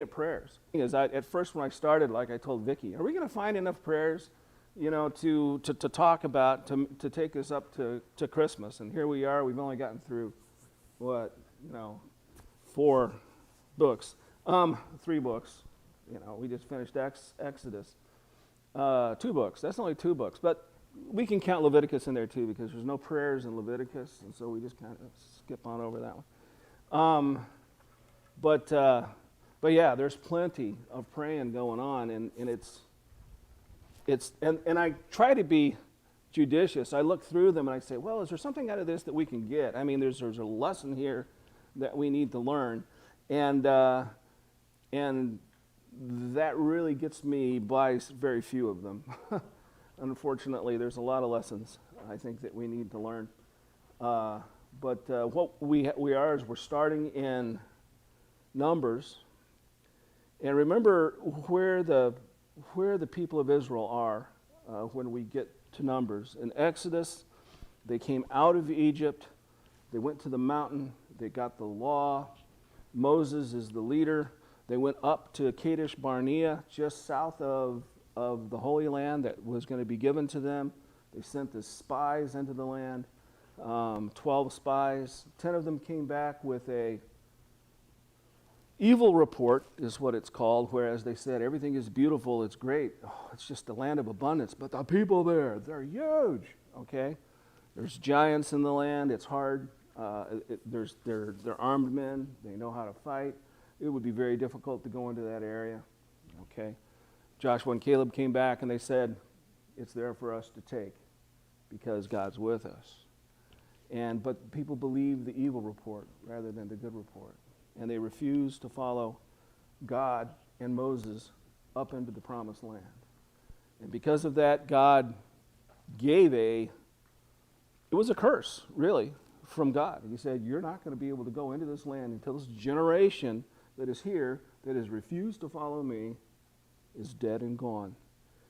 Prayers. At first when I started, like I told Vicki, are we going to find enough prayers, to talk about, to take us up to Christmas? And here we are, we've only gotten through, what, 4 books, 3 books. We just finished Exodus. 2 books, that's only 2 books. But we can count Leviticus in there too, because there's no prayers in Leviticus, and so we just kind of skip on over that one. But yeah, there's plenty of praying going on, and I try to be judicious. I look through them and I say, well, is there something out of this that we can get? I mean, there's a lesson here that we need to learn, and that really gets me by very few of them. Unfortunately, there's a lot of lessons I think that we need to learn. But what we are is we're starting in Numbers. And remember where the people of Israel are when we get to Numbers. In Exodus, they came out of Egypt. They went to the mountain. They got the law. Moses is the leader. They went up to Kadesh Barnea, just south of the Holy Land that was going to be given to them. They sent the spies into the land, 12 spies. 10 of them came back with a evil report, is what it's called, whereas they said everything is beautiful, it's great, it's just the land of abundance, but the people there, they're huge, okay? There's giants in the land, it's hard, they're armed men, they know how to fight. It would be very difficult to go into that area, okay? Joshua and Caleb came back and they said, it's there for us to take because God's with us. But people believed the evil report rather than the good report. And they refused to follow God and Moses up into the promised land. And because of that, God gave it was a curse, really, from God. He said, you're not going to be able to go into this land until this generation that is here, that has refused to follow me, is dead and gone.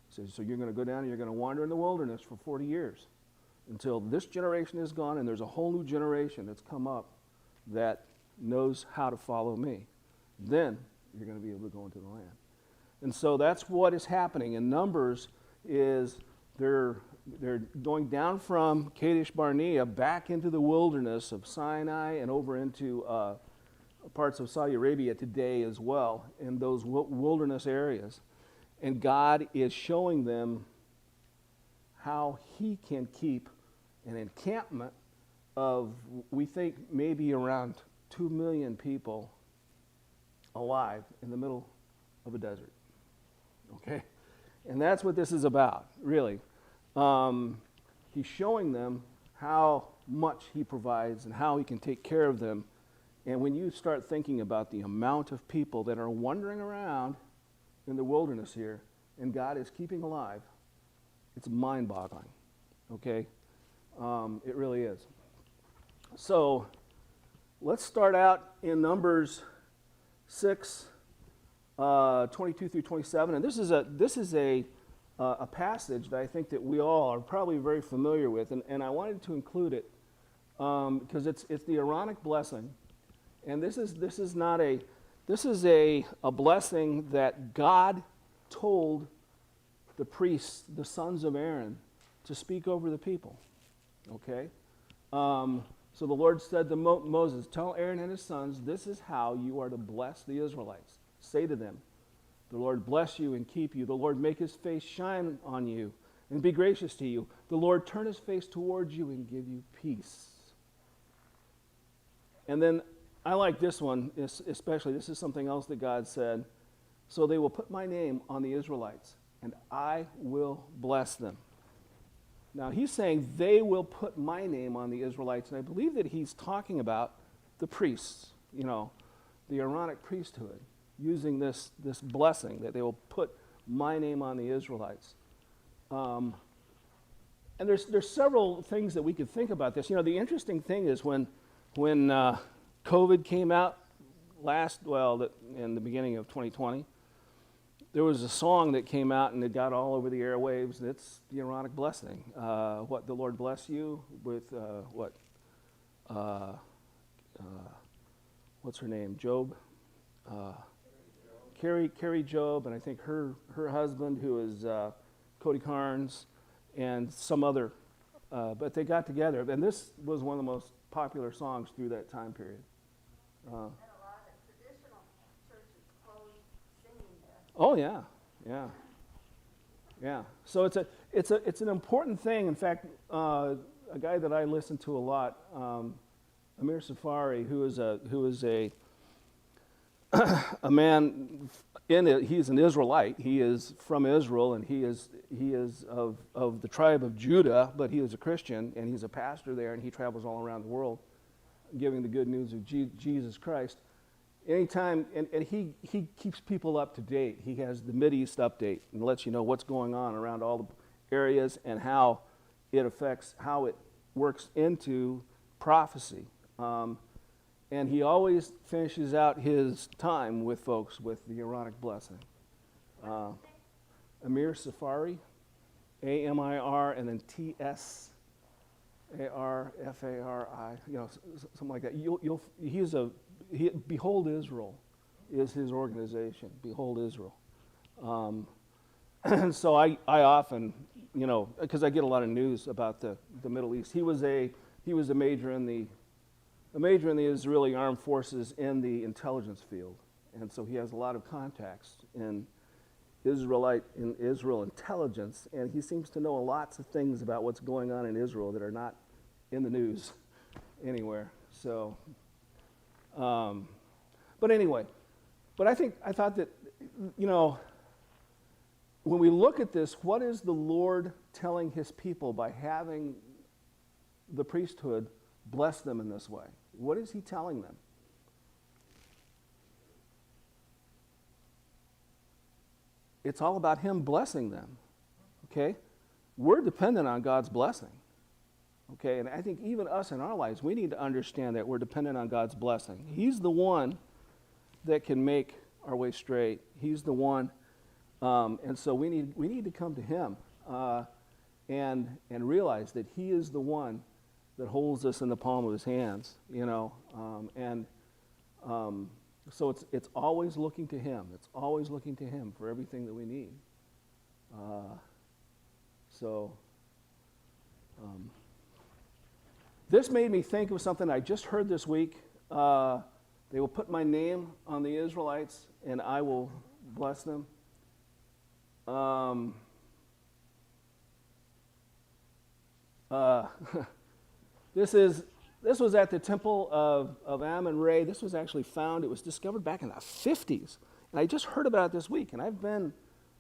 He says, so you're going to go down and you're going to wander in the wilderness for 40 years until this generation is gone and there's a whole new generation that's come up that knows how to follow me. Then you're going to be able to go into the land. And so that's what is happening. In Numbers is they're going down from Kadesh Barnea back into the wilderness of Sinai and over into parts of Saudi Arabia today as well, in those wilderness areas. And God is showing them how he can keep an encampment of, we think, maybe around 2 million people alive in the middle of a desert. Okay? And that's what this is about, really. He's showing them how much he provides and how he can take care of them. And when you start thinking about the amount of people that are wandering around in the wilderness here, and God is keeping alive, it's mind-boggling. Okay? It really is. So let's start out in Numbers 6, 22 through 27. And this is a passage that I think that we all are probably very familiar with. And I wanted to include it because it's the Aaronic blessing. And this is a blessing that God told the priests, the sons of Aaron, to speak over the people. Okay? So the Lord said to Moses, tell Aaron and his sons, this is how you are to bless the Israelites. Say to them, the Lord bless you and keep you. The Lord make his face shine on you and be gracious to you. The Lord turn his face towards you and give you peace. And then I like this one especially. This is something else that God said. So they will put my name on the Israelites, and I will bless them. Now, he's saying they will put my name on the Israelites, and I believe that he's talking about the priests, the Aaronic priesthood, using this blessing, that they will put my name on the Israelites. And there's several things that we could think about this. The interesting thing is when COVID came out in the beginning of 2020, there was a song that came out and it got all over the airwaves. It's the Aaronic blessing. What the Lord bless you with what's her name? Job. Carrie Job, and I think her husband, who is Cody Carnes, and some other, but they got together, and this was one of the most popular songs through that time period. And a lot of traditional churches close singing there. Oh yeah. So it's an important thing. In fact, a guy that I listen to a lot, Amir Safari, who is a man he's an Israelite. He is from Israel, and he is of the tribe of Judah, but he is a Christian, and he's a pastor there, and he travels all around the world giving the good news of Jesus Christ. Anytime, and he keeps people up to date. He has the Mideast update and lets you know what's going on around all the areas and how it works into prophecy. And he always finishes out his time with folks with the Aaronic blessing. Amir Safari, Amir, and then TSARFARI, something like that. Behold Israel is his organization. Behold Israel. And so I often, because I get a lot of news about the Middle East. He was a major in the Israeli armed forces in the intelligence field, and so he has a lot of contacts in Israel intelligence, and he seems to know lots of things about what's going on in Israel that are not in the news anywhere. So, but anyway, I thought that, when we look at this, what is the Lord telling his people by having the priesthood bless them in this way? What is he telling them? It's all about him blessing them, okay? We're dependent on God's blessing, okay? And I think even us in our lives, we need to understand that we're dependent on God's blessing. He's the one that can make our way straight. He's the one, and so we need to come to him and realize that he is the one that holds us in the palm of his hands, so it's always looking to him. It's always looking to him for everything that we need. This made me think of something I just heard this week. They will put my name on the Israelites, and I will bless them. This was at the temple of Amun-Re. This was actually found, it was discovered back in the 50s. And I just heard about it this week, and I've been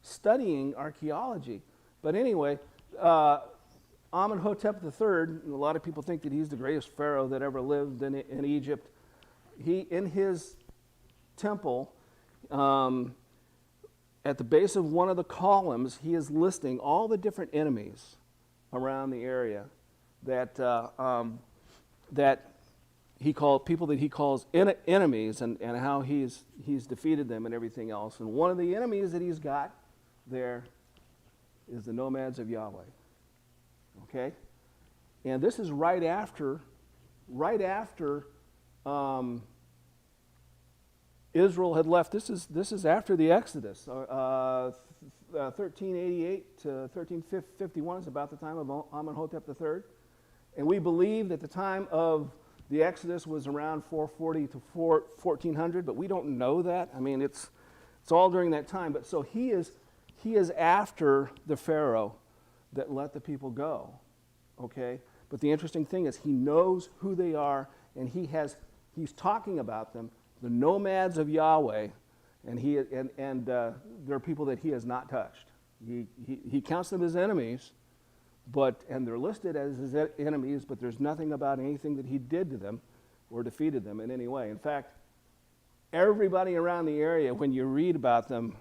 studying archaeology. But anyway, Amenhotep III, a lot of people think that he's the greatest pharaoh that ever lived in Egypt. In his temple, at the base of one of the columns, he is listing all the different enemies around the area that he calls enemies, and how he's defeated them and everything else. And one of the enemies that he's got there is the nomads of Yahweh. Okay, and this is right after Israel had left. This is after the Exodus. 1388 to 1351 is about the time of Amenhotep III. And we believe that the time of the Exodus was around 440 to 1400, but we don't know that. I mean, it's all during that time. But so he is after the Pharaoh that let the people go, okay? But the interesting thing is he knows who they are, and he's talking about them, the nomads of Yahweh, and they're people that he has not touched. He counts them as enemies, and they're listed as his enemies, but there's nothing about anything that he did to them or defeated them in any way. In fact, everybody around the area, when you read about them,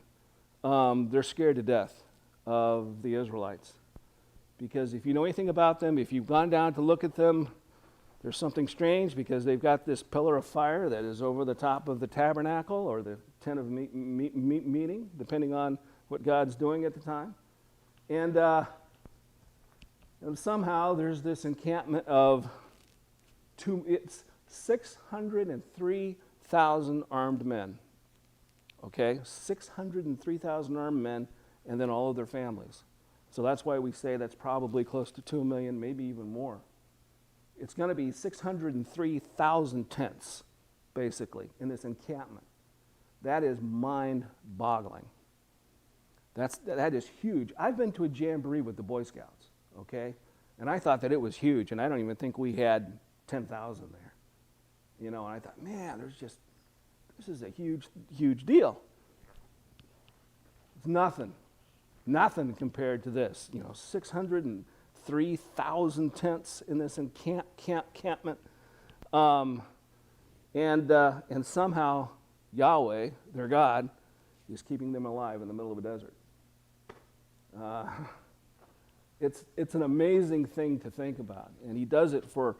they're scared to death of the Israelites. Because if you know anything about them, if you've gone down to look at them, there's something strange, because they've got this pillar of fire that is over the top of the tabernacle or the tent of meeting, depending on what God's doing at the time. And somehow there's this encampment of 603,000 armed men. Okay? 603,000 armed men, and then all of their families. So that's why we say that's probably close to 2 million, maybe even more. It's going to be 603,000 tents, basically, in this encampment. That is mind-boggling. That is huge. I've been to a jamboree with the Boy Scouts, okay? And I thought that it was huge, and I don't even think we had 10,000 there. You know, and I thought, man, this is a huge, huge deal. It's nothing compared to this. You know, 603,000 tents in this encampment. And somehow Yahweh, their God, is keeping them alive in the middle of a desert. It's an amazing thing to think about. And he does it for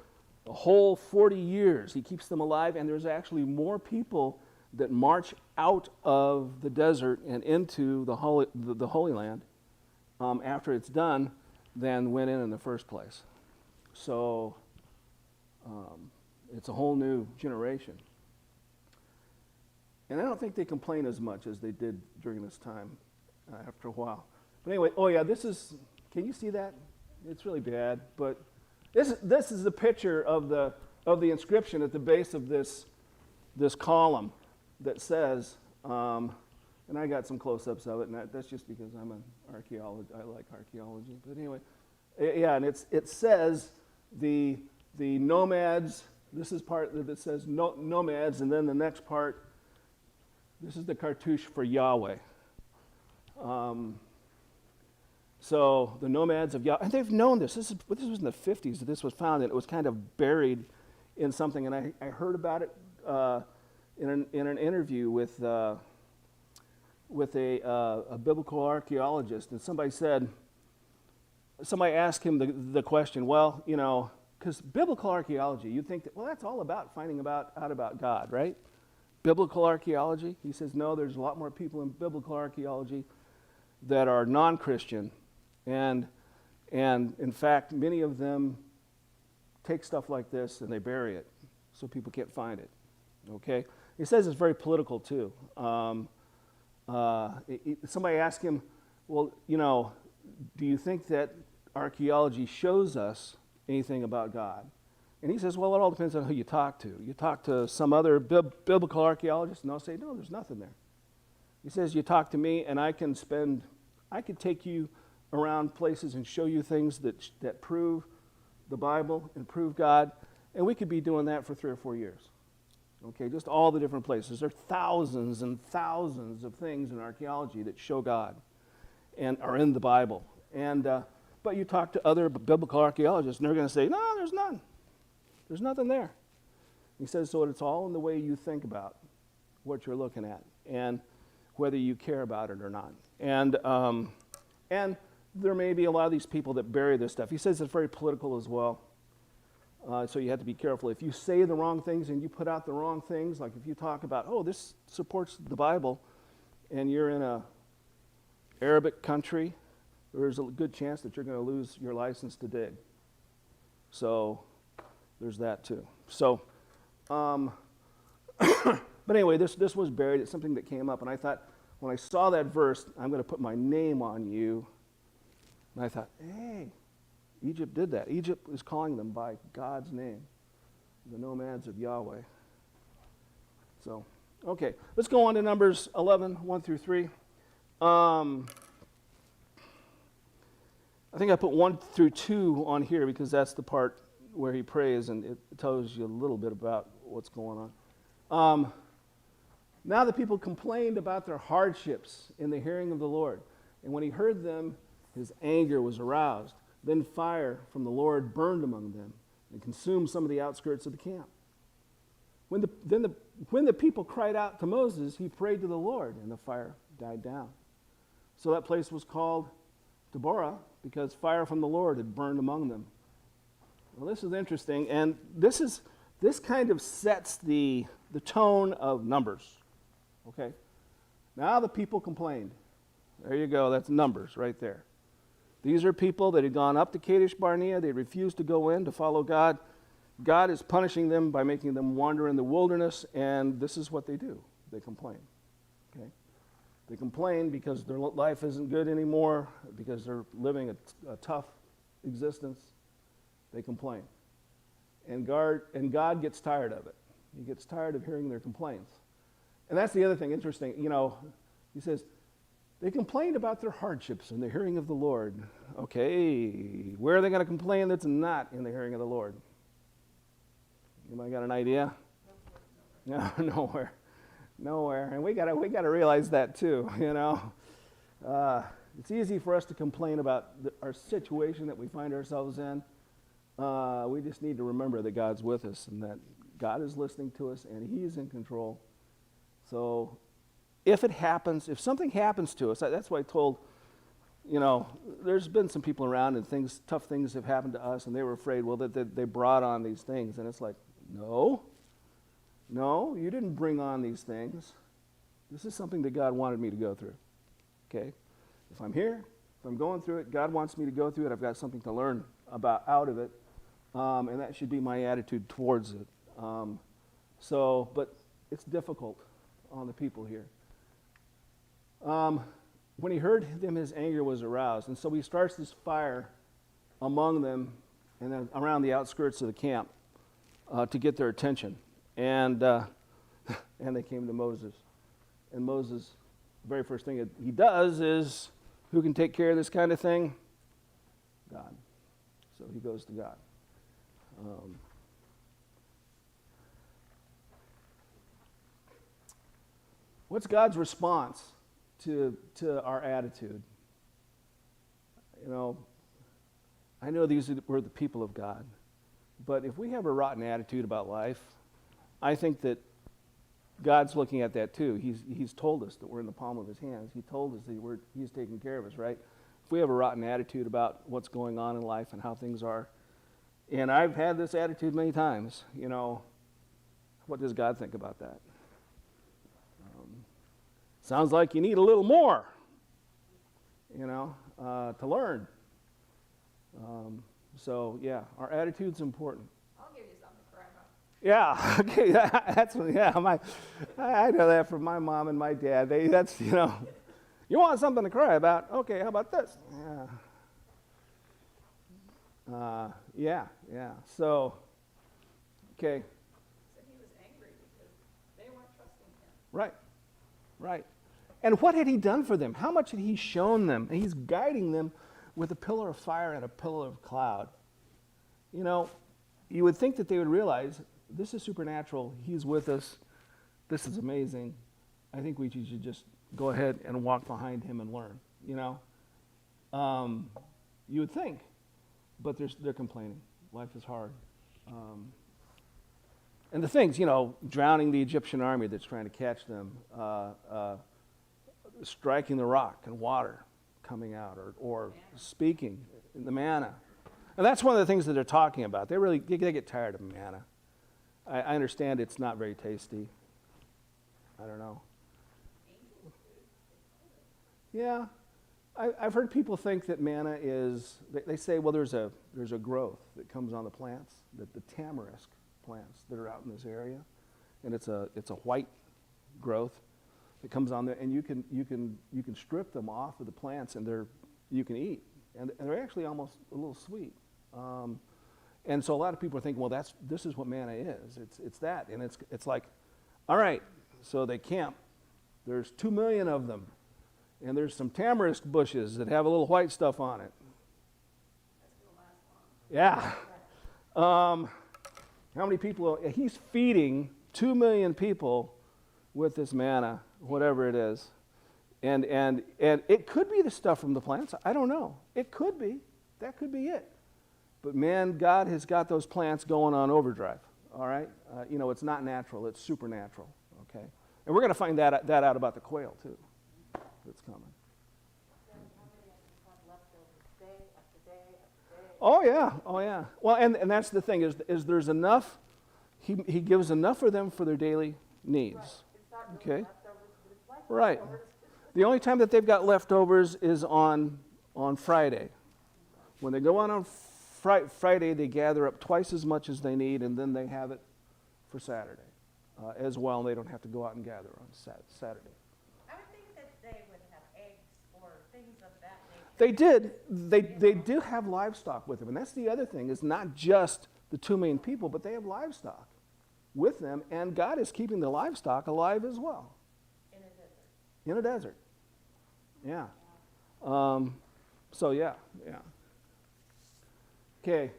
a whole 40 years. He keeps them alive, and there's actually more people that march out of the desert and into the Holy Land after it's done than went in the first place. So it's a whole new generation. And I don't think they complain as much as they did during this time after a while. But anyway, oh yeah, can you see that? It's really bad, but this is the picture of the inscription at the base of this column that says, and I got some close-ups of it, and that's just because I'm an archaeologist. I like archaeology. But anyway, yeah, and it says the nomads. This is part that says nomads, and then the next part. This is the cartouche for Yahweh. So the nomads of Yahweh, and they've known this. This was in the 50s that this was found, and it was kind of buried in something. And I heard about it in an interview with a biblical archaeologist, and somebody asked him the question, well, you know, because biblical archaeology, you'd think that, well, that's all about finding out about God, right? Biblical archaeology? He says, no, there's a lot more people in biblical archaeology that are non-Christian. And in fact, many of them take stuff like this and they bury it so people can't find it. Okay? He says it's very political too. Somebody asked him, well, you know, do you think that archaeology shows us anything about God? And he says, well, it all depends on who you talk to. You talk to some other biblical archaeologist, and they'll say, no, there's nothing there. He says, you talk to me, and I could take you around places and show you things that prove the Bible and prove God, and we could be doing that for 3 or 4 years. Okay, just all the different places. There are thousands and thousands of things in archaeology that show God and are in the Bible. But you talk to other biblical archaeologists, and they're going to say, no, there's none. There's nothing there. He says, so it's all in the way you think about what you're looking at and whether you care about it or not. And there may be a lot of these people that bury this stuff. He says it's very political as well. So you have to be careful. If you say the wrong things and you put out the wrong things, like if you talk about, oh, this supports the Bible, and you're in a Arabic country, there's a good chance that you're going to lose your license to dig. So there's that too. So, but anyway, this was buried. It's something that came up, and I thought, when I saw that verse, I'm going to put my name on you. And I thought, hey, Egypt did that. Egypt is calling them by God's name, the nomads of Yahweh. So, okay, let's go on to Numbers 11, 1 through 3. I think I put 1 through 2 on here because that's the part where he prays, and it tells you a little bit about what's going on. Now the people complained about their hardships in the hearing of the Lord. And when he heard them, his anger was aroused. Then fire from the Lord burned among them and consumed some of the outskirts of the camp. When the people cried out to Moses, he prayed to the Lord, and the fire died down. So that place was called Deborah, because fire from the Lord had burned among them. Well, this is interesting, and this kind of sets the tone of Numbers. Okay? Now the people complained. There you go, that's Numbers right there. These are people that had gone up to Kadesh Barnea. They refused to go in to follow God. God is punishing them by making them wander in the wilderness, and this is what they do. They complain. Okay? They complain because their life isn't good anymore, because they're living a tough existence. They complain. And God gets tired of it. He gets tired of hearing their complaints. And that's the other thing interesting. You know, he says, they complained about their hardships in the hearing of the Lord. Okay, where are they going to complain that's not in the hearing of the Lord? Anybody got an idea? No, nowhere. Nowhere. And we gotta realize that too, you know. It's easy for us to complain about our situation that we find ourselves in. We just need to remember that God's with us and that God is listening to us and He's in control. So if it happens, if something happens to us, that's why I told, you know, there's been some people around and tough things have happened to us and they were afraid, well, that they brought on these things. And it's like, no, you didn't bring on these things. This is something that God wanted me to go through, okay? If I'm here, if I'm going through it, God wants me to go through it. I've got something to learn out of it, and that should be my attitude towards it. But it's difficult on the people here. When he heard them, his anger was aroused, and so he starts this fire among them and then around the outskirts of the camp to get their attention. And they came to Moses. And Moses, the very first thing he does is, who can take care of this kind of thing? God. So he goes to God. What's God's response to our attitude? You know, I know we're the people of God, but if we have a rotten attitude about life, I think that God's looking at that too. He's told us that we're in the palm of His hands. He told us that He's taking care of us, right? If we have a rotten attitude about what's going on in life and how things are, and I've had this attitude many times, you know, what does God think about that? Sounds like you need a little more, you know, to learn. So, yeah, our attitude's important. I'll give you something to cry about. Yeah, okay, I know that from my mom and my dad. That's, you know, you want something to cry about? Okay, how about this? Yeah. So, okay. So he was angry because they weren't trusting him. Right. And what had he done for them? How much had he shown them? And he's guiding them with a pillar of fire and a pillar of cloud. You know, you would think that they would realize, this is supernatural. He's with us. This is amazing. I think we should just go ahead and walk behind him and learn, you know. You would think, but they're complaining. Life is hard. And the things, you know, drowning the Egyptian army that's trying to catch them, striking the rock and water coming out, or speaking, the manna. And that's one of the things that they're talking about. They get tired of manna. I understand it's not very tasty. I don't know. Yeah. I've heard people think that manna is, they say, well, there's a growth that comes on the plants, the tamarisk plants that are out in this area, and it's a white growth that comes on there, and you can strip them off of the plants, and you can eat, and they're actually almost a little sweet. And so a lot of people are thinking, well, this is what manna is. It's that, and it's like, all right, so they camp. There's 2 million of them, and there's some tamarisk bushes that have a little white stuff on it. Yeah. How many people? He's feeding 2 million people with this manna, whatever it is, and it could be the stuff from the plants. I don't know. It could be. That could be it. But man, God has got those plants going on overdrive. All right, you know, it's not natural; it's supernatural. Okay, and we're going to find that out about the quail too. That's coming. Oh yeah. Well, and that's the thing is there's enough. He gives enough for them for their daily needs. Okay. Right. The only time that they've got leftovers is on Friday. When they go on Friday, they gather up twice as much as they need, and then they have it for Saturday as well, and they don't have to go out and gather on Saturday. I would think that they things of that nature. They did. They do have livestock with them. And that's the other thing. It's not just the two main people, but they have livestock with them. And God is keeping the livestock alive as well. In a desert. In a desert. Yeah. So, yeah. Okay.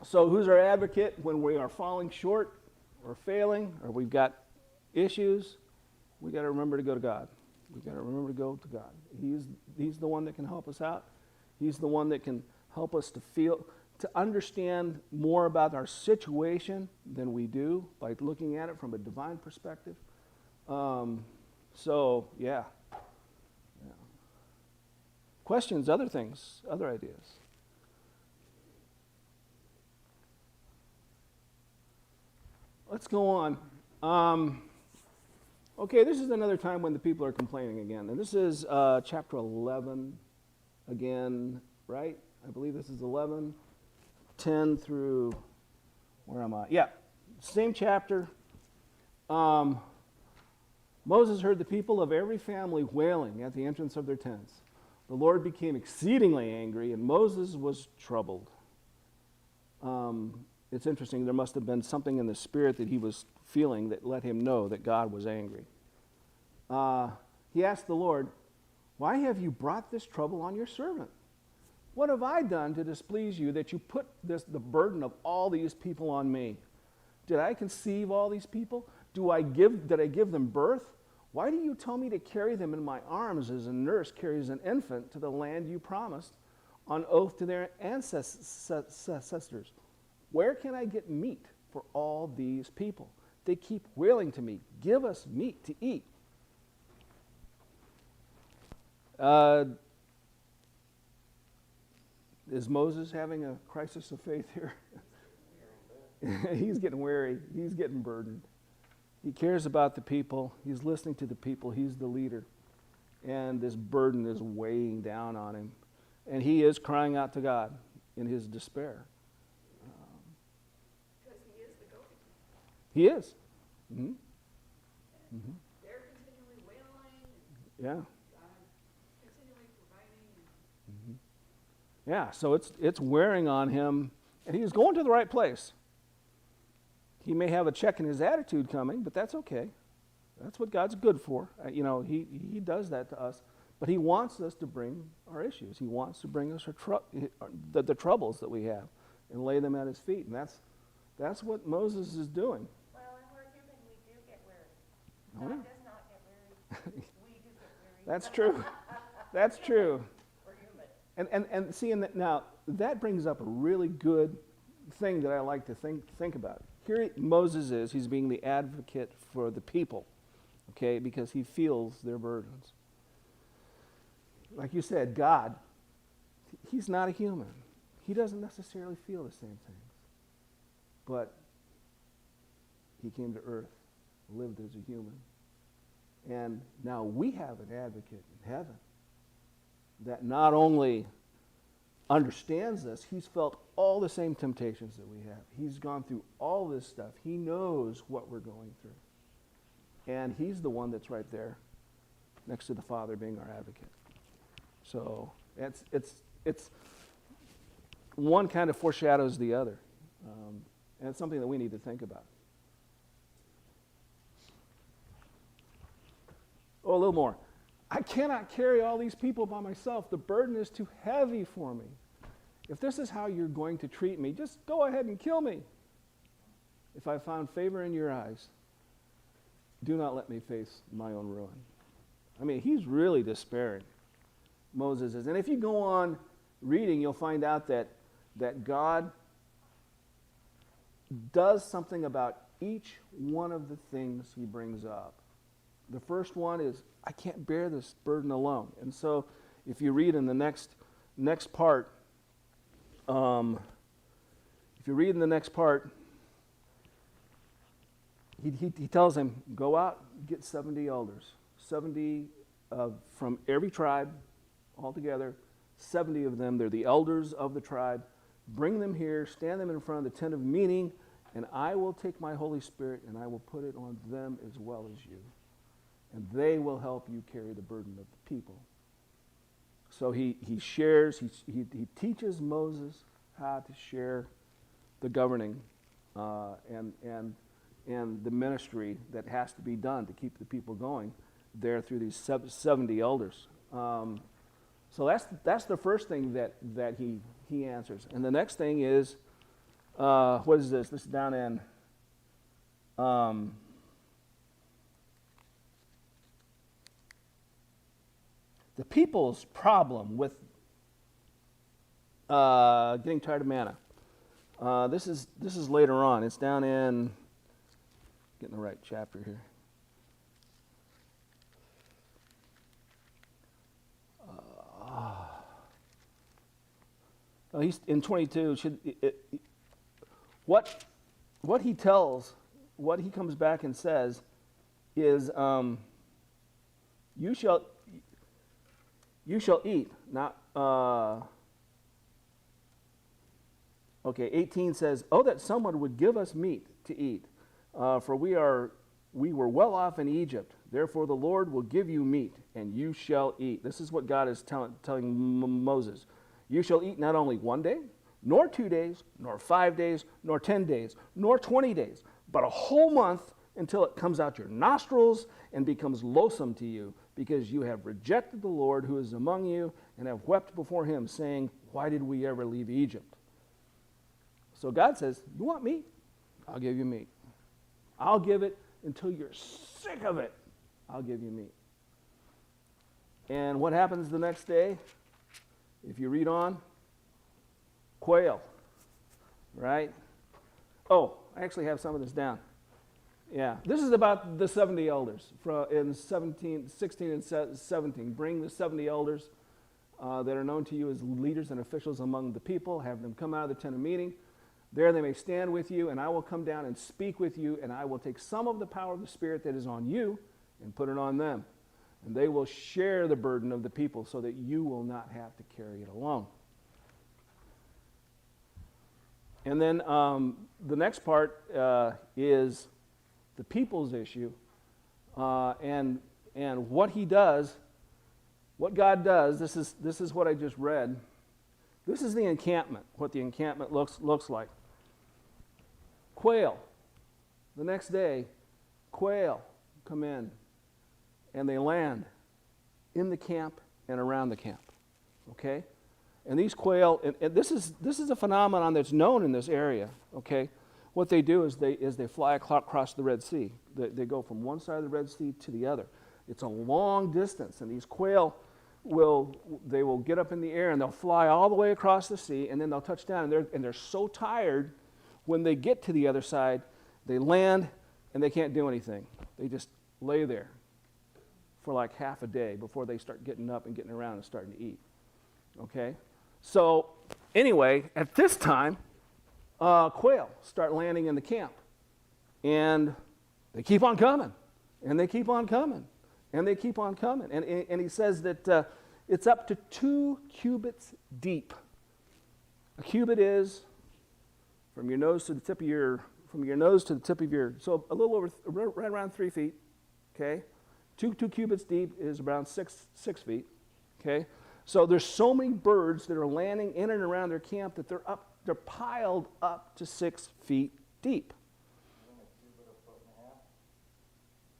So who's our advocate when we are falling short or failing or we've got issues? We got to remember to go to God. We've got to remember to go to God. He's the one that can help us out. He's the one that can help us to understand more about our situation than we do by looking at it from a divine perspective. So, yeah. Questions, other things, other ideas? Let's go on. Okay, this is another time when the people are complaining again. And this is chapter 11 again, right? I believe this is 11, 10 through, where am I? Yeah, same chapter. Moses heard the people of every family wailing at the entrance of their tents. The Lord became exceedingly angry, and Moses was troubled. It's interesting, there must have been something in the spirit that he was feeling that let him know that God was angry. He asked the Lord, "Why have you brought this trouble on your servant? What have I done to displease you that you put the burden of all these people on me? Did I conceive all these people? Did I give them birth? Why do you tell me to carry them in my arms as a nurse carries an infant to the land you promised on oath to their ancestors? Where can I get meat for all these people? They keep wailing to me, 'Give us meat to eat.'" Is Moses having a crisis of faith here? He's getting weary. He's getting burdened. He cares about the people. He's listening to the people. He's the leader. And this burden is weighing down on him. And he is crying out to God in his despair. Because he is the go-between. He is. Mm-hmm. Mm-hmm. They're continually wailing, Yeah. God continually providing. Mm-hmm. Yeah, so it's wearing on him. And he's going to the right place. He may have a check in his attitude coming, but that's okay. That's what God's good for. He does that to us. But he wants us to bring our issues. He wants to bring us the troubles that we have and lay them at his feet. And that's what Moses is doing. Well, and we're human, we do get weary. Oh, yeah. God does not get weary. We do get weary. That's true. That's true. We're human. And see, now that brings up a really good thing that I like to think about. Here Moses he's being the advocate for the people, okay, because he feels their burdens. Like you said, God, he's not a human. He doesn't necessarily feel the same things. But he came to earth, lived as a human. And now we have an advocate in heaven that not only understands this, he's felt all the same temptations that we have. He's gone through all this stuff. He knows what we're going through. And he's the one that's right there next to the Father being our advocate. So it's one kind of foreshadows the other. And it's something that we need to think about. Oh, a little more. I cannot carry all these people by myself. The burden is too heavy for me. If this is how you're going to treat me, just go ahead and kill me. If I found favor in your eyes, do not let me face my own ruin. I mean, he's really despairing, Moses is. And if you go on reading, you'll find out that God does something about each one of the things he brings up. The first one is, I can't bear this burden alone. And so if you read in the next part, he tells him, go out, get 70 elders, 70 from every tribe altogether, 70 of them, they're the elders of the tribe. Bring them here, stand them in front of the tent of meeting, and I will take my Holy Spirit and I will put it on them as well as you. And they will help you carry the burden of the people. So he shares, he teaches Moses how to share the governing and the ministry that has to be done to keep the people going there through these 70 elders. So that's the first thing that he answers. And the next thing is, what is this? This is down in the people's problem with getting tired of manna. This is later on. It's down in, getting the right chapter here. He's in 22. What he tells, what he comes back and says is, you shall eat. Not okay. 18 says, "Oh, that someone would give us meat to eat, for we were well off in Egypt. Therefore, the Lord will give you meat, and you shall eat." This is what God is telling Moses. You shall eat not only 1 day, nor 2 days, nor 5 days, nor 10 days, nor 20 days, but a whole month until it comes out your nostrils and becomes loathsome to you, because you have rejected the Lord who is among you and have wept before him, saying, "Why did we ever leave Egypt?" So God says, you want meat? I'll give you meat. I'll give it until you're sick of it. I'll give you meat. And what happens the next day? If you read on, quail, right? Oh, I actually have some of this down. Yeah, this is about the 70 elders in 16 and 17. Bring the 70 elders that are known to you as leaders and officials among the people. Have them come out of the tent of meeting. There they may stand with you, and I will come down and speak with you, and I will take some of the power of the Spirit that is on you and put it on them. And they will share the burden of the people so that you will not have to carry it alone. And then the next part is the people's issue, and what he does, what God does. This is what I just read. This is the encampment, what the encampment looks like. Quail. The next day, quail come in, and they land in the camp and around the camp. Okay? And these quail, and this is a phenomenon that's known in this area. Okay? What they do is they fly across the Red Sea. They go from one side of the Red Sea to the other. It's a long distance, and these quail will get up in the air and they'll fly all the way across the sea, and then they'll touch down, and they're so tired when they get to the other side, they land and they can't do anything. They just lay there for like half a day before they start getting up and getting around and starting to eat. Okay? So anyway, at this time, quail start landing in the camp, and they keep on coming, and they keep on coming, and they keep on coming. And he says that it's up to 2 cubits deep. A cubit is from your nose to the tip of your, so a little over, right around 3 feet. Okay, 2 cubits deep is around 6 feet. Okay, so there's so many birds that are landing in and around their camp that they're piled up to 6 feet deep.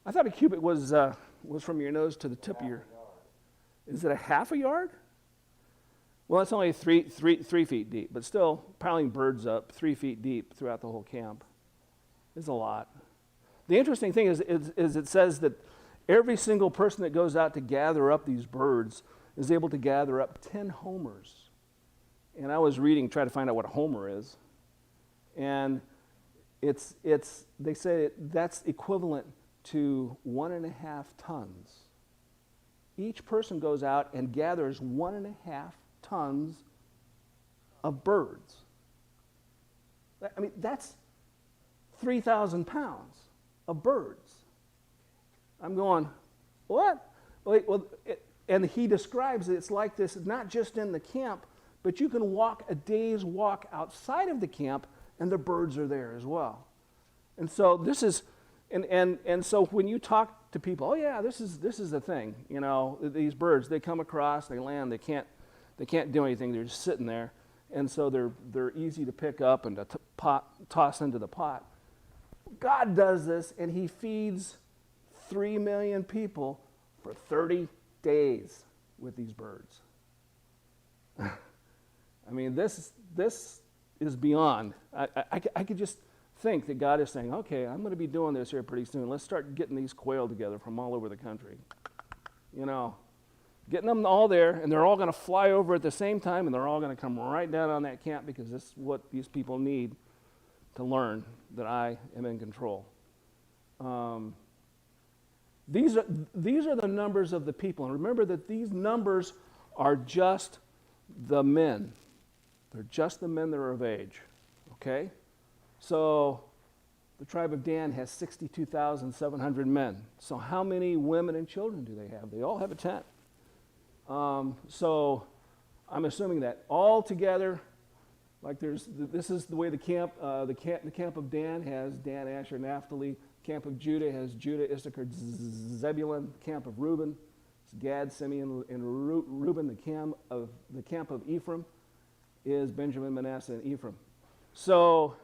I thought a cubit was from your nose to the tip of your. Is it a half a yard? Well, it's only 3 feet deep, but still piling birds up 3 feet deep throughout the whole camp is a lot. The interesting thing is it says that every single person that goes out to gather up these birds is able to gather up 10 homers. And I was reading, trying to find out what a homer is, and they say that's equivalent to 1.5 tons. Each person goes out and gathers 1.5 tons of birds. I mean, that's 3,000 pounds of birds. I'm going, what? And he describes it's like this, not just in the camp, but you can walk a day's walk outside of the camp, and the birds are there as well. And so this is, and so when you talk to people, oh yeah, this is the thing. You know, these birds, they come across, they land, they can't do anything. They're just sitting there, and so they're easy to pick up and to toss into the pot. God does this, and He feeds 3 million people for 30 days with these birds. I mean, this is beyond. I could just think that God is saying, okay, I'm going to be doing this here pretty soon. Let's start getting these quail together from all over the country. You know, getting them all there, and they're all going to fly over at the same time, and they're all going to come right down on that camp because this is what these people need to learn that I am in control. These are the numbers of the people. And remember that these numbers are just the men. They're just the men that are of age. Okay? So the tribe of Dan has 62,700 men. So how many women and children do they have? They all have a tent. So I'm assuming that all together, like this is the way the camp of Dan has Dan, Asher, Naphtali. Camp of Judah has Judah, Issachar, Zebulun. Camp of Reuben, it's Gad, Simeon, and Reuben. The camp of Ephraim is Benjamin, Manasseh, and Ephraim. So,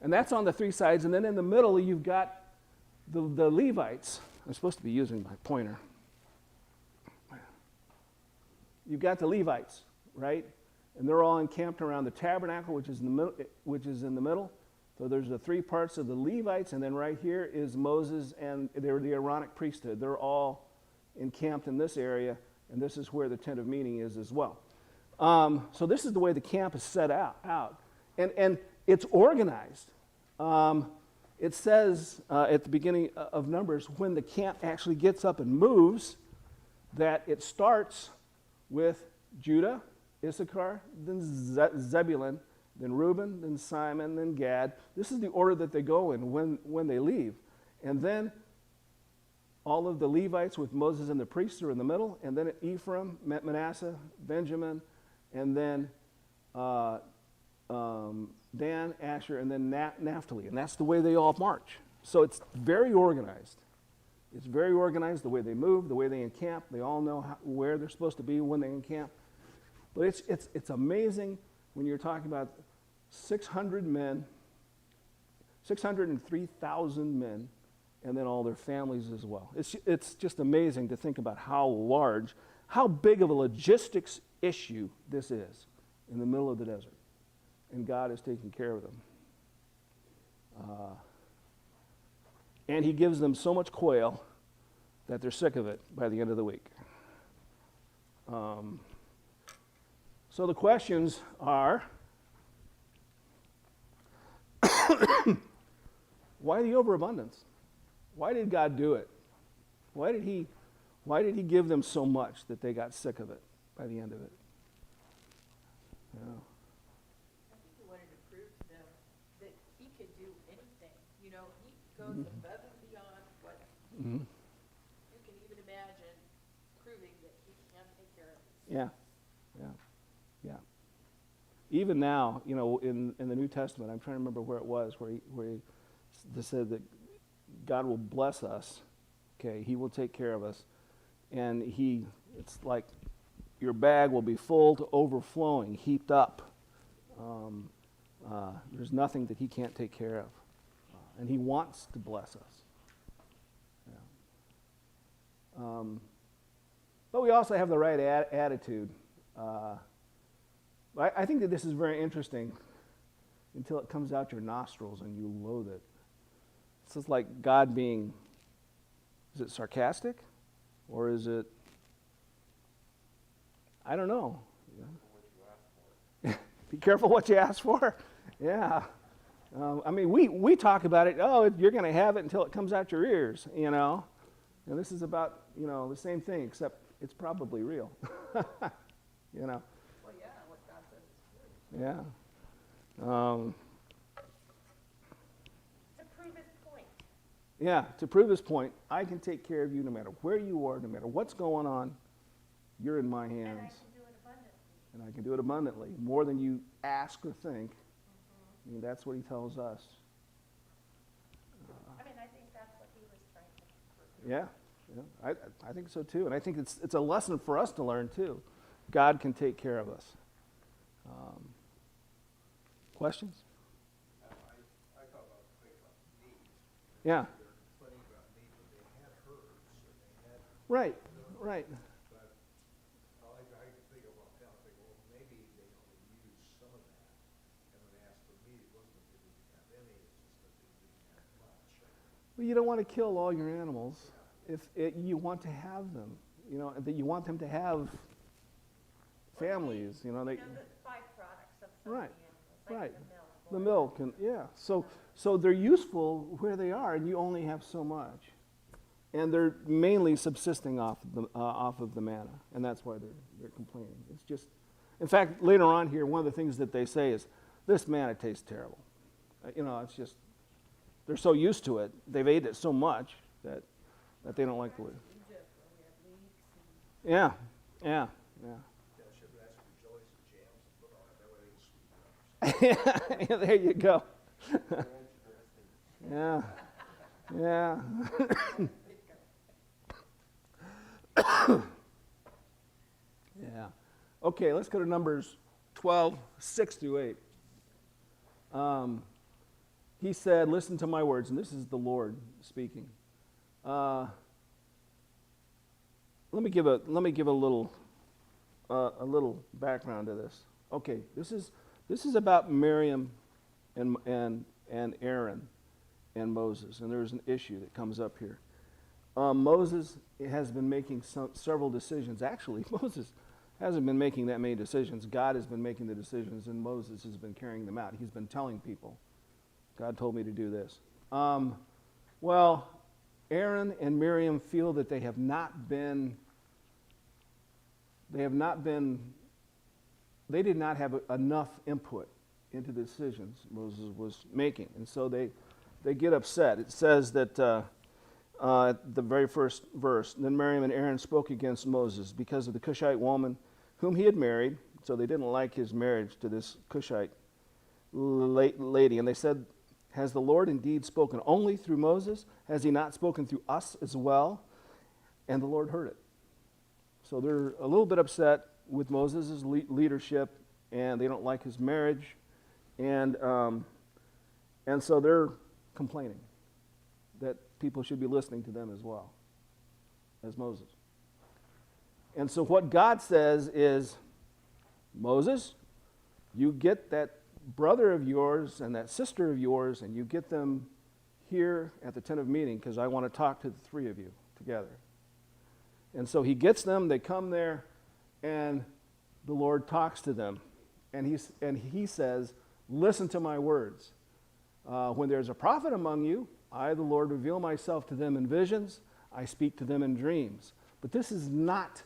and that's on the three sides. And then in the middle, you've got the Levites. I'm supposed to be using my pointer. You've got the Levites, right? And they're all encamped around the tabernacle, which is in the middle. So there's the three parts of the Levites, and then right here is Moses, and they're the Aaronic priesthood. They're all encamped in this area, and this is where the tent of meeting is as well. So this is the way the camp is set out. And it's organized. It says at the beginning of Numbers, when the camp actually gets up and moves, that it starts with Judah, Issachar, then Zebulun, then Reuben, then Simon, then Gad. This is the order that they go in when they leave. And then all of the Levites with Moses and the priests are in the middle, and then Ephraim, Manasseh, Benjamin, and then Dan, Asher, and then Naphtali. And that's the way they all march. So it's very organized. It's very organized, the way they move, the way they encamp. They all know where they're supposed to be when they encamp. But it's amazing when you're talking about 600 men, 603,000 men, and then all their families as well. It's just amazing to think about how large, how big of a logistics issue this is in the middle of the desert. And God is taking care of them. And He gives them so much quail that they're sick of it by the end of the week. So the questions are, why the overabundance? Why did God do it? Why did He give them so much that they got sick of it by the end of it? You know? I think He wanted to prove to them that He could do anything. You know, He goes above and beyond what you can even imagine, proving that He can take care of it. Yeah. Even now, you know, in the New Testament, I'm trying to remember where it was, where he said that God will bless us. Okay, He will take care of us, and it's like your bag will be full to overflowing, heaped up. There's nothing that He can't take care of, and He wants to bless us. Yeah. But we also have the right attitude. I think that this is very interesting until it comes out your nostrils and you loathe it. It's just like God being, is it sarcastic? Or is it, I don't know. Be careful what you ask for. Yeah. I mean, we talk about it, oh, you're going to have it until it comes out your ears, you know. And this is about, you know, the same thing, except it's probably real. You know. Well, yeah, what God says is true. Yeah. To prove His point. Yeah, to prove His point, I can take care of you no matter where you are, no matter what's going on. You're in my And I hands. can do it abundantly. And I can do it abundantly, more than you ask or think. I mean, that's what He tells us. I mean, I think that's what He was trying to prove. Yeah, I think so too, and I think it's a lesson for us to learn too. God can take care of us. Questions? I thought about the thing about needs. Yeah. They're complaining about needs, but they had herds, and they had, Right. Right. but I think of, well, maybe they only used some of that, and when they asked for meat, it wasn't that they didn't have any, it's just that they didn't have much. Well, you don't want to kill all your animals if you want to have them. You know that you want them to have families. You know they. The byproducts of some Right, of the animals, like right. the milk. The milk and yeah, so they're useful where they are, and you only have so much, and they're mainly subsisting off of the manna, and that's why they're complaining. It's just, in fact, later on here, one of the things that they say is, "This manna tastes terrible." You know, it's just they're so used to it, they've ate it so much that they don't like the way. Yeah, yeah, yeah. Yeah, should have asked for jellies and jams and put on it, that way they can sweeten it up. Yeah, there you go. Yeah, yeah. Yeah. Okay, let's go to Numbers 12, 6 through 8. He said, listen to my words, and this is the Lord speaking. Let me give a little background to this. Okay, this is about Miriam and Aaron and Moses, and there's an issue that comes up here. Moses has been making several decisions. Actually, Moses hasn't been making that many decisions. God has been making the decisions, and Moses has been carrying them out. He's been telling people, God told me to do this. Well, Aaron and Miriam feel that they did not have enough input into the decisions Moses was making. And so they get upset. It says that at the very first verse, then Miriam and Aaron spoke against Moses because of the Cushite woman whom he had married. So they didn't like his marriage to this Cushite lady. And they said, has the Lord indeed spoken only through Moses? Has he not spoken through us as well? And the Lord heard it. So they're a little bit upset with Moses' leadership, and they don't like his marriage. And so they're complaining that people should be listening to them as well as Moses. And so what God says is, Moses, you get that brother of yours and that sister of yours, and you get them here at the tent of meeting, because I want to talk to the three of you together. And so he gets them, they come there, and the Lord talks to them. And he says, listen to my words. When there's a prophet among you, I, the Lord, reveal myself to them in visions. I speak to them in dreams. But this is not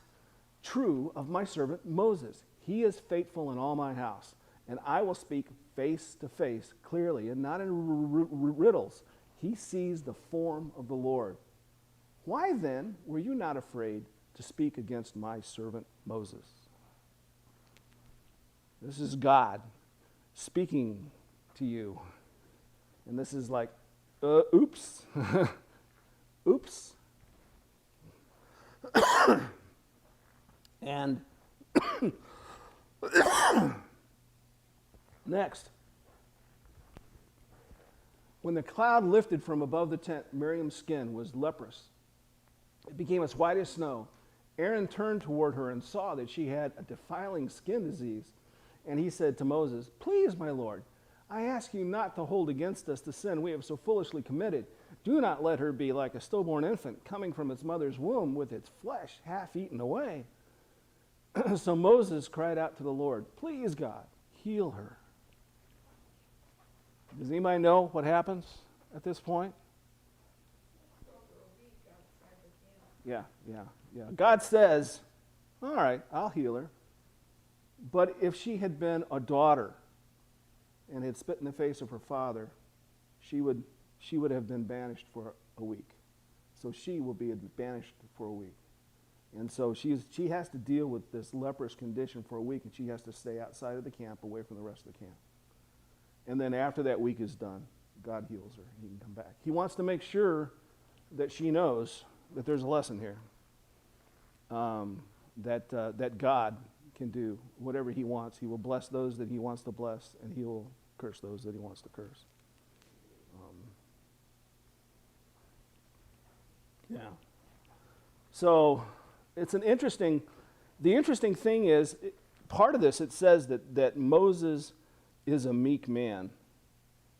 true of my servant Moses. He is faithful in all my house, and I will speak face to face clearly and not in riddles. He sees the form of the Lord. Why then were you not afraid to speak against my servant Moses? This is God speaking to you. And this is like, oops. Oops. And next, when the cloud lifted from above the tent, Miriam's skin was leprous. It became as white as snow. Aaron turned toward her and saw that she had a defiling skin disease. And he said to Moses, please, my Lord, I ask you not to hold against us the sin we have so foolishly committed. Do not let her be like a stillborn infant coming from its mother's womb with its flesh half eaten away. So Moses cried out to the Lord, please, God, heal her. Does anybody know what happens at this point? Yeah. God says, all right, I'll heal her. But if she had been a daughter and had spit in the face of her father, she would have been banished for a week. So she will be banished for a week. And so she has to deal with this leprous condition for a week, and she has to stay outside of the camp, away from the rest of the camp. And then after that week is done, God heals her. He can come back. He wants to make sure that she knows that there's a lesson here. That God can do whatever he wants. He will bless those that he wants to bless, and he will curse those that he wants to curse. Yeah. So it's an interesting, the interesting thing is, part of this, it says that Moses is a meek man.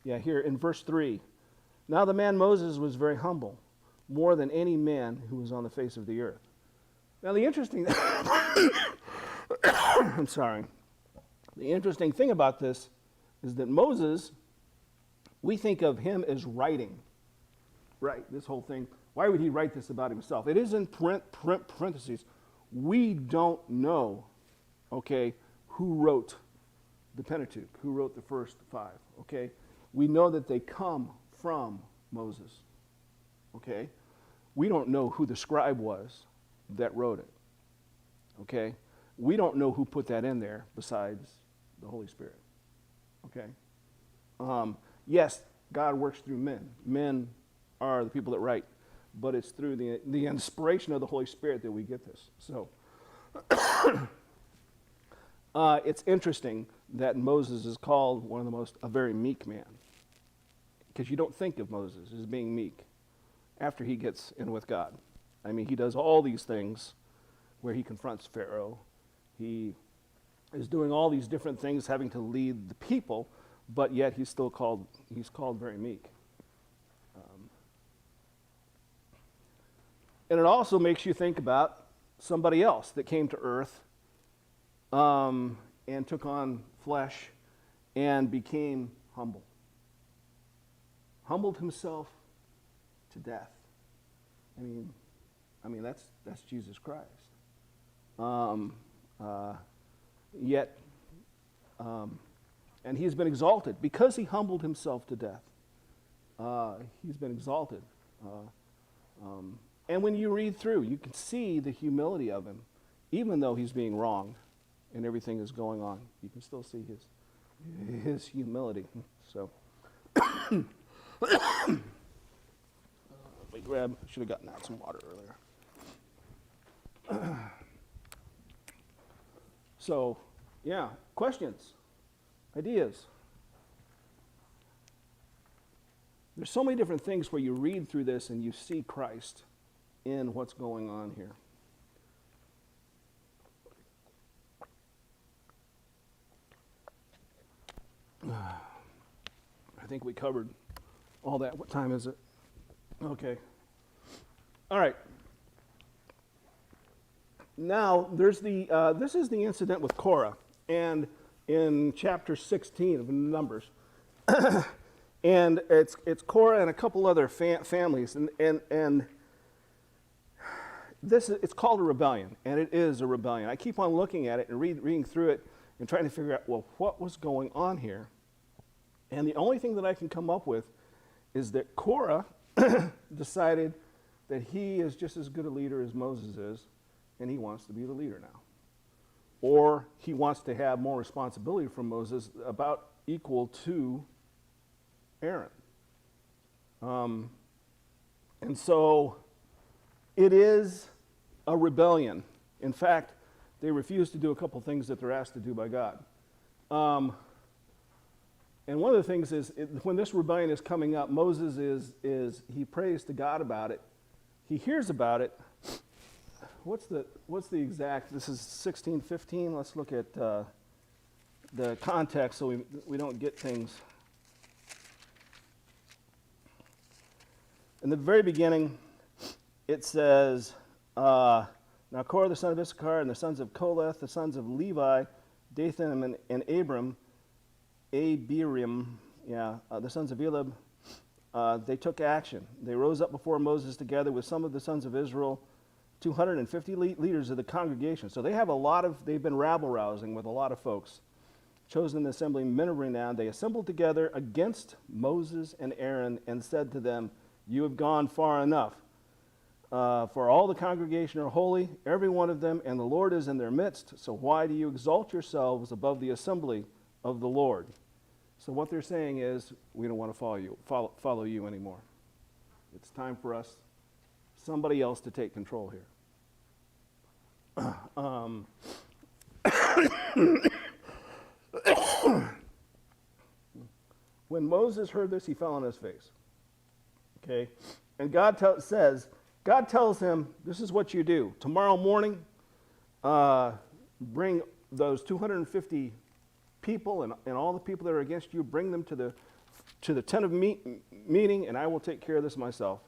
Yeah, here in verse 3. Now the man Moses was very humble, more than any man who was on the face of the earth. Now the interesting, I'm sorry. The interesting thing about this is that Moses, we think of him as writing. Right, this whole thing. Why would he write this about himself? It is in parentheses. We don't know, okay, who wrote the Pentateuch, who wrote the first 5, okay? We know that they come from Moses, okay? We don't know who the scribe was that wrote it, okay? We don't know who put that in there besides the Holy Spirit, okay? Yes, God works through men. Men are the people that write, but it's through the inspiration of the Holy Spirit that we get this. So it's interesting that Moses is called a very meek man, because you don't think of Moses as being meek after he gets in with God. I mean, he does all these things where he confronts Pharaoh. He is doing all these different things, having to lead the people, but yet he's called very meek. And it also makes you think about somebody else that came to earth and took on flesh and became humble. Humbled himself to death. I mean that's Jesus Christ. And he's been exalted because he humbled himself to death. He's been exalted. And when you read through, you can see the humility of him, even though he's being wronged and everything is going on. You can still see his humility. So, let me grab. Should have gotten out some water earlier. So, yeah, questions, ideas. There's so many different things where you read through this and you see Christ in what's going on here. I think we covered all that. What time is it? Okay. All right. Now, there's this is the incident with Korah, and in chapter 16 of Numbers. And it's Korah and a couple other families, and it's called a rebellion, and it is a rebellion. I keep on looking at it and reading through it and trying to figure out, well, what was going on here? And the only thing that I can come up with is that Korah decided that he is just as good a leader as Moses is, and he wants to be the leader now. Or he wants to have more responsibility from Moses, about equal to Aaron. And so it is a rebellion. In fact, they refuse to do a couple things that they're asked to do by God. And one of the things is, when this rebellion is coming up, Moses he prays to God about it. He hears about it. What's the exact, this is 16:15. Let's look at the context so we don't get things. In the very beginning, it says, now Korah the son of Issachar and the sons of Kohath, the sons of Levi, Dathan and Abiram, the sons of Elib, they took action. They rose up before Moses together with some of the sons of Israel, 250 leaders of the congregation. So they've been rabble-rousing with a lot of folks. Chosen in the assembly, men of renown, they assembled together against Moses and Aaron and said to them, "You have gone far enough. For all the congregation are holy, every one of them, and the Lord is in their midst. So why do you exalt yourselves above the assembly of the Lord?" So what they're saying is, we don't want to follow you anymore. It's time for us to somebody else to take control here. When Moses heard this, he fell on his face. Okay? And God tells him, this is what you do. Tomorrow morning, bring those 250 people and all the people that are against you, bring them to the tent of meeting, and I will take care of this myself.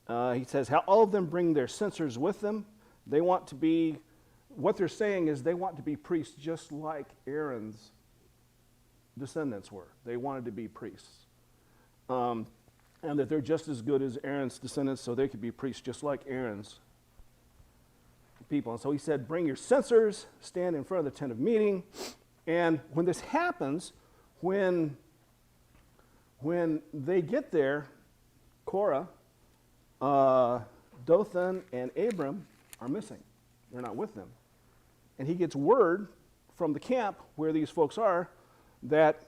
He says, all of them bring their censers with them. They want to be, what they're saying is they want to be priests just like Aaron's descendants were. They wanted to be priests. And that they're just as good as Aaron's descendants, so they could be priests just like Aaron's people. And so he said, bring your censers, stand in front of the tent of meeting. And when this happens, when they get there, Korah, Dothan, and Abram are missing. They're not with them. And he gets word from the camp where these folks are that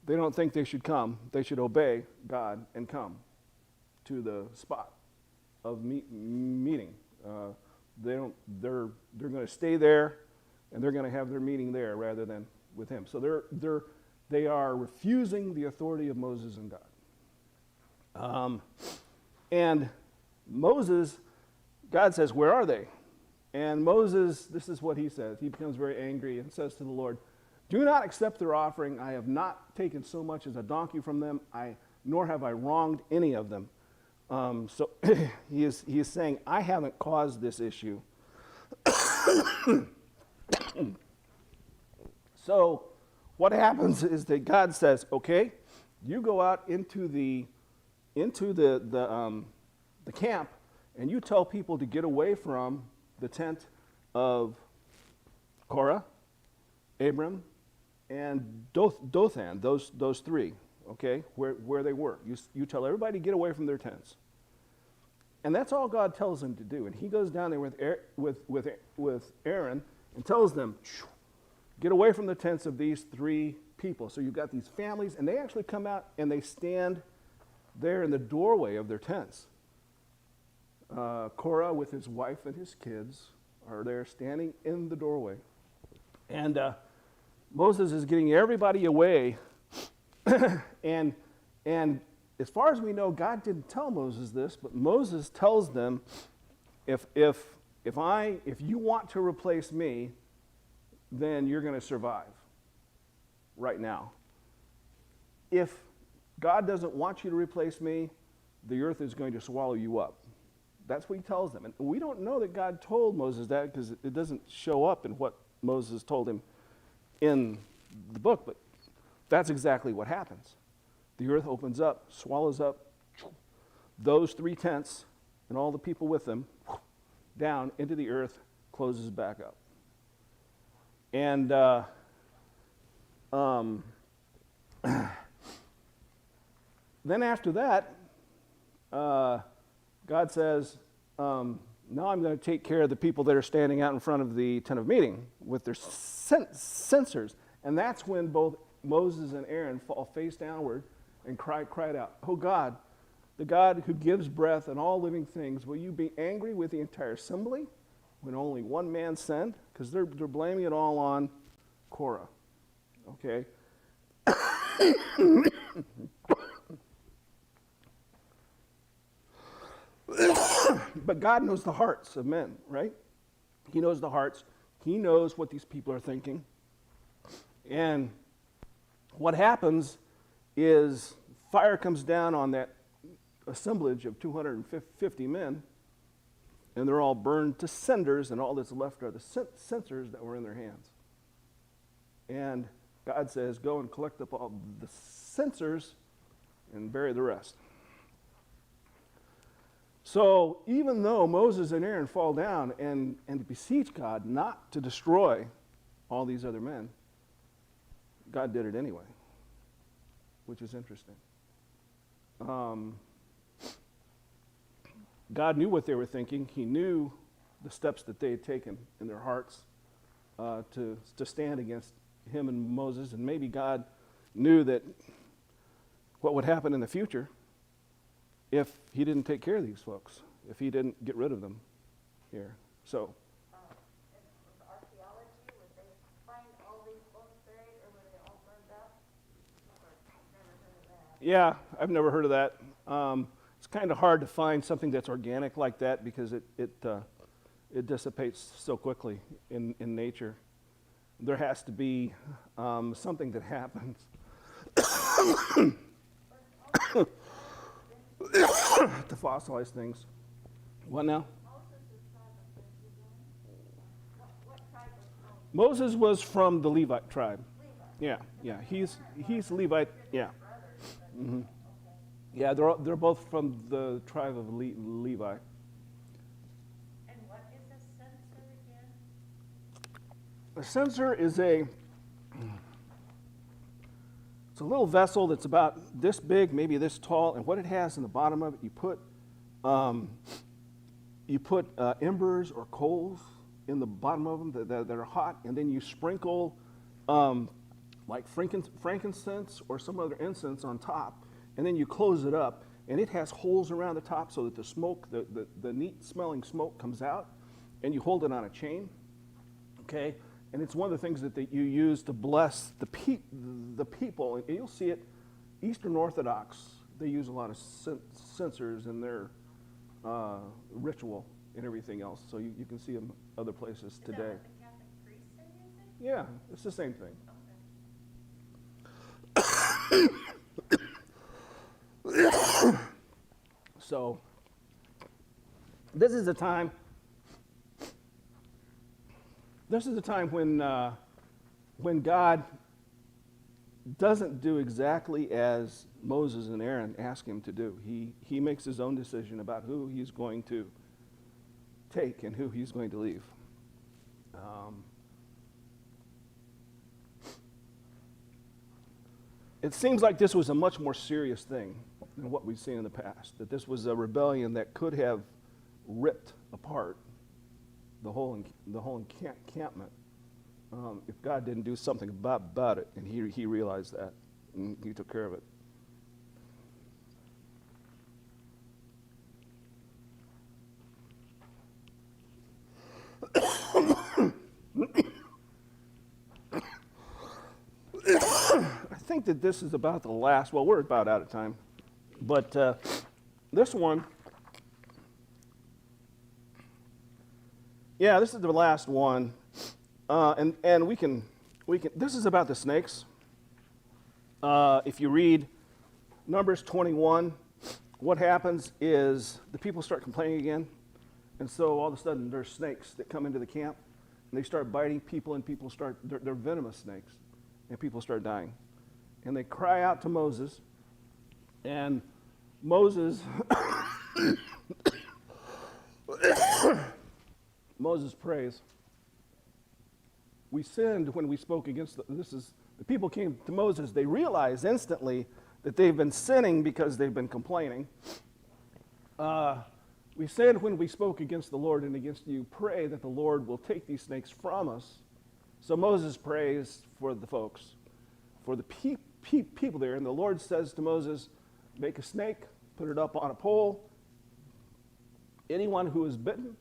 they don't think they should come. They should obey God and come to the spot of meeting. They're going to stay there, and they're going to have their meeting there rather than with him. So they are refusing the authority of Moses and God. And Moses, God says, where are they? And Moses, this is what he says. He becomes very angry and says to the Lord, do not accept their offering. I have not taken so much as a donkey from them, nor have I wronged any of them. So he is saying, I haven't caused this issue. So what happens is that God says, okay, you go out into the camp, and you tell people to get away from the tent of Korah, Abram, and Dothan, those three, okay, where they were. You tell everybody to get away from their tents. And that's all God tells him to do. And he goes down there with Aaron and tells them, get away from the tents of these three people. So you've got these families, and they actually come out and they stand there in the doorway of their tents. Korah with his wife and his kids are there standing in the doorway. And Moses is getting everybody away. and as far as we know, God didn't tell Moses this, but Moses tells them, if you want to replace me, then you're going to survive right now. If God doesn't want you to replace me, the earth is going to swallow you up. That's what he tells them. And we don't know that God told Moses that because it doesn't show up in what Moses told him in the book, but that's exactly what happens. The earth opens up, swallows up those three tents and all the people with them down into the earth, closes back up. And then after that, God says, now I'm going to take care of the people that are standing out in front of the tent of meeting with their censers. And that's when both Moses and Aaron fall face downward and cried out, oh God, the God who gives breath and all living things, will you be angry with the entire assembly when only one man sinned? Because they're blaming it all on Korah. Okay? But God knows the hearts of men, right? He knows the hearts. He knows what these people are thinking. And what happens is fire comes down on that assemblage of 250 men, and they're all burned to cinders, and all that's left are the censers that were in their hands. And God says, go and collect up all the censers and bury the rest. So even though Moses and Aaron fall down and beseech God not to destroy all these other men, God did it anyway, which is interesting. God knew what they were thinking. He knew the steps that they had taken in their hearts to stand against him and Moses, and maybe God knew that what would happen in the future. if he didn't take care of these folks, if he didn't get rid of them here. So, And with archaeology, would they find all these bones buried, or were they all burned up? Or, never heard of that. yeah, I've never heard of that. It's kind of hard to find something that's organic like that because it dissipates so quickly in nature. There has to be something that happens to fossilize things. What now? Moses is tribe of Benjamin. What tribe was Moses Moses? was from the Levite tribe. Levi. Yeah, he's Levite. Yeah, Brothers, but, hmm okay. yeah. They're both from the tribe of Levi. And what is a censer again? A censer is it's a little vessel that's about this big, maybe this tall, and what it has in the bottom of it, you put embers or coals in the bottom of them that are hot, and then you sprinkle like frankincense or some other incense on top, and then you close it up, and it has holes around the top so that the smoke, the neat smelling smoke comes out, and you hold it on a chain, okay? And it's one of the things that you use to bless the people. And you'll see it, Eastern Orthodox, they use a lot of censers in their ritual and everything else. So you can see them other places today. Is that what the Catholic priests are using? Yeah, it's the same thing. So this is a time when God doesn't do exactly as Moses and Aaron ask him to do. He makes his own decision about who he's going to take and who he's going to leave. It seems like this was a much more serious thing than what we've seen in the past, that this was a rebellion that could have ripped apart the whole encampment if God didn't do something about it, and he realized that, and he took care of it. I think that this is about the last, well, we're about out of time, but this one, yeah, this is the last one, and we can. This is about the snakes. If you read Numbers 21, what happens is the people start complaining again, and so all of a sudden there's snakes that come into the camp, and they start biting people, and people start, they're venomous snakes, and people start dying. And they cry out to Moses, and Moses Moses prays. We sinned when we spoke against the people came to Moses. They realized instantly that they've been sinning because they've been complaining. We sinned when we spoke against the Lord and against you. Pray that the Lord will take these snakes from us. So Moses prays for the folks, for the people there. And the Lord says to Moses, make a snake, put it up on a pole. Anyone who is bitten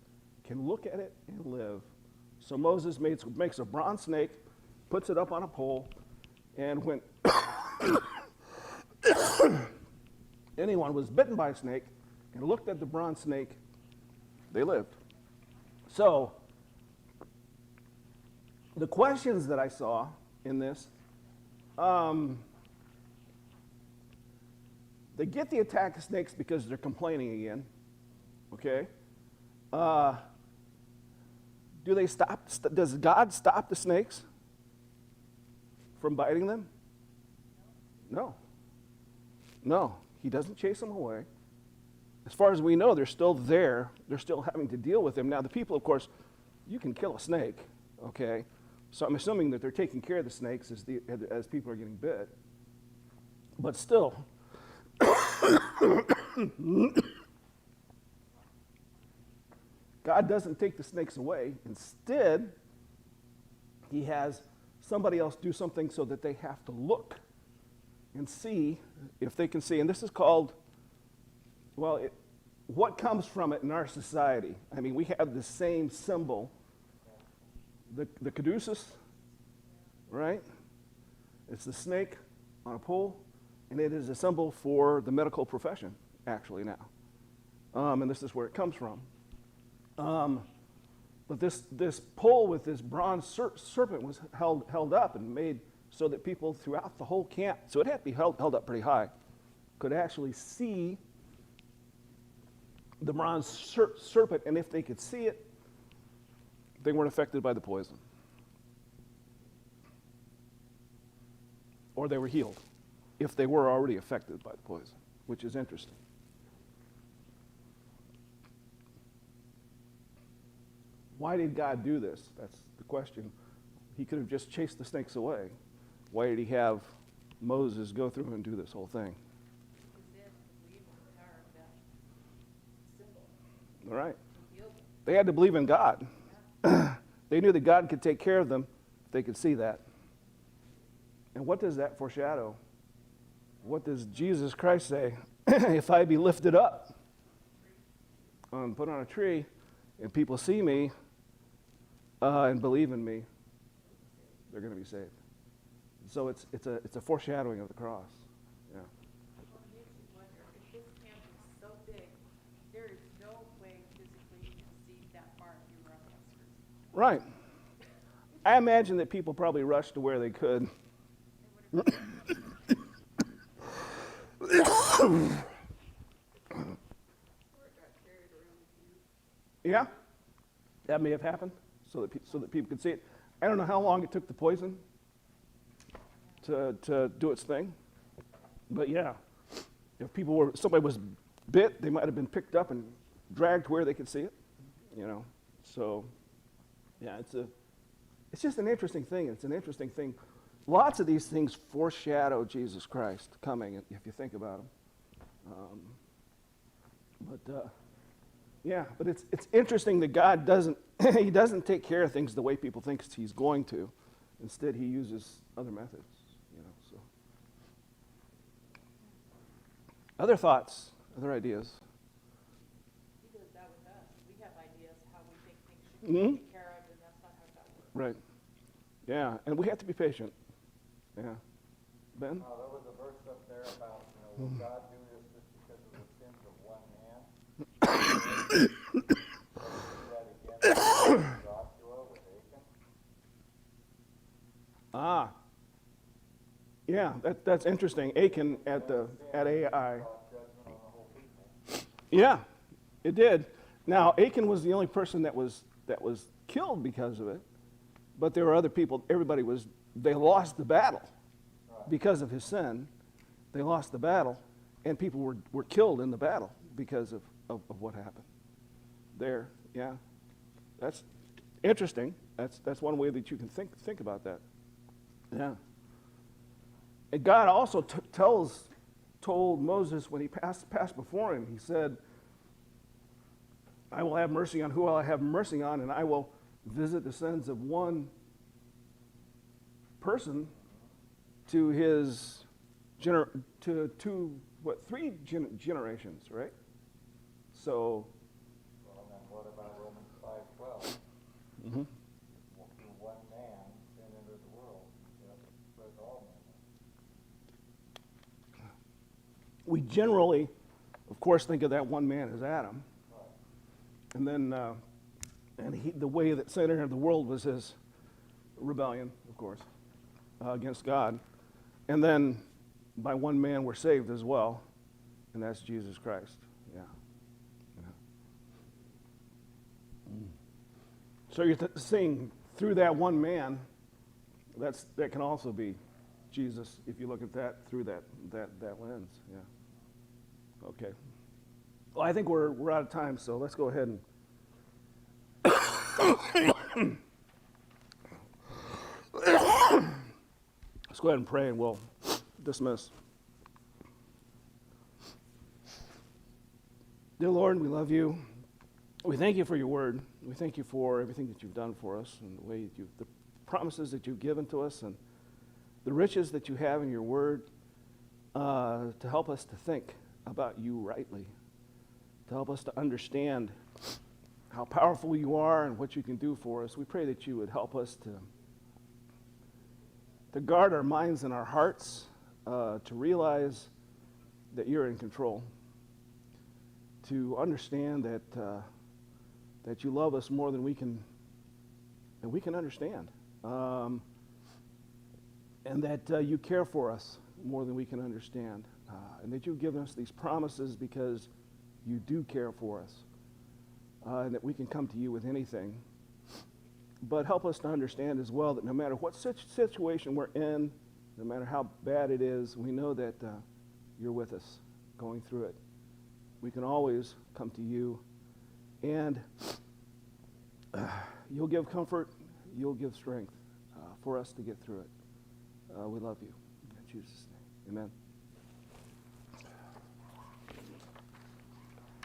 can look at it and live. So Moses makes a bronze snake, puts it up on a pole, and when anyone was bitten by a snake and looked at the bronze snake, they lived. So the questions that I saw in this, they get the attack of snakes because they're complaining again, okay? Do they stop? Does God stop the snakes from biting them? No. No, he doesn't chase them away. As far as we know, they're still there. They're still having to deal with them. Now, the people, of course, you can kill a snake, okay? So I'm assuming that they're taking care of the snakes as people are getting bit. But still, God doesn't take the snakes away. Instead, he has somebody else do something so that they have to look and see if they can see. And this is called Well, what comes from it in our society? I mean, we have the same symbol, the caduceus, right? It's the snake on a pole, and it is a symbol for the medical profession, actually, now. And this is where it comes from. But this pole with this bronze serpent was held up and made so that people throughout the whole camp, so it had to be held up pretty high, could actually see the bronze serpent, and if they could see it, they weren't affected by the poison. Or they were healed, if they were already affected by the poison, which is interesting. Why did God do this? That's the question. He could have just chased the snakes away. Why did he have Moses go through and do this whole thing? Because they had to believe in the power of that symbol All right. to heal them. They had to believe in God. They knew that God could take care of them if they could see that. And what does that foreshadow? What does Jesus Christ say? If I be lifted up and put on a tree, and people see me and believe in me, they're going to be saved. So it's a foreshadowing of the cross. Yeah. What makes you wonder, if this camp is so big, there is no way physically you can see that far if you were on the outskirts. Right. I imagine that people probably rushed to where they could. It would have or it got carried around with you. Yeah, that may have happened so that people could see it. I don't know how long it took the poison to do its thing, but yeah, if somebody was bit, they might have been picked up and dragged to where they could see it, you know. So, yeah, it's just an interesting thing. It's an interesting thing. Lots of these things foreshadow Jesus Christ coming, if you think about him. But it's interesting that God doesn't he doesn't take care of things the way people think he's going to. Instead, he uses other methods. You know. So, other thoughts, other ideas. He does that with us. We have ideas how we think things should be taken care of, and that's not how God works. Right. Yeah, and we have to be patient. Yeah. Ben? There was a verse up there about, will God do this just because of the sins of one man? Let's do that again with Joshua with Achan. Ah. Yeah, that's interesting. Achan at Ai. Brought judgment on the whole people. Yeah, it did. Now Achan was the only person that was killed because of it, but there were other people. They lost the battle because of his sin. They lost the battle, and people were killed in the battle because of what happened. There, yeah, that's interesting. That's one way that you can think about that. Yeah. And God also told Moses when he passed before him, he said, I will have mercy on who I have mercy on, and I will visit the sins of one person to his three generations, right? So, Well, and then what about Romans 5:12? mhm. Through one man, sin entered the world, that spread to all men. We generally, of course, think of that one man as Adam. Right. And then, the way that sin entered the world was his rebellion, of course, against God. And then by one man we're saved as well, and that's Jesus Christ. Yeah. So you're seeing through that one man, that can also be Jesus if you look at that through that lens. Yeah. Okay. Well, I think we're out of time, so let's go ahead and let's go ahead and pray, and we'll dismiss. Dear Lord, we love you. We thank you for your word. We thank you for everything that you've done for us, and the way the promises that you've given to us, and the riches that you have in your word to help us to think about you rightly. to help us to understand how powerful you are and what you can do for us. We pray that you would help us to guard our minds and our hearts, to realize that you're in control, to understand that you love us more than we can understand, and that you care for us more than we can understand, and that you've given us these promises because you do care for us, and that we can come to you with anything. But help us to understand as well that no matter what situation we're in, no matter how bad it is, we know that you're with us going through it. We can always come to you, and you'll give comfort, you'll give strength for us to get through it. We love you. In Jesus' name, amen.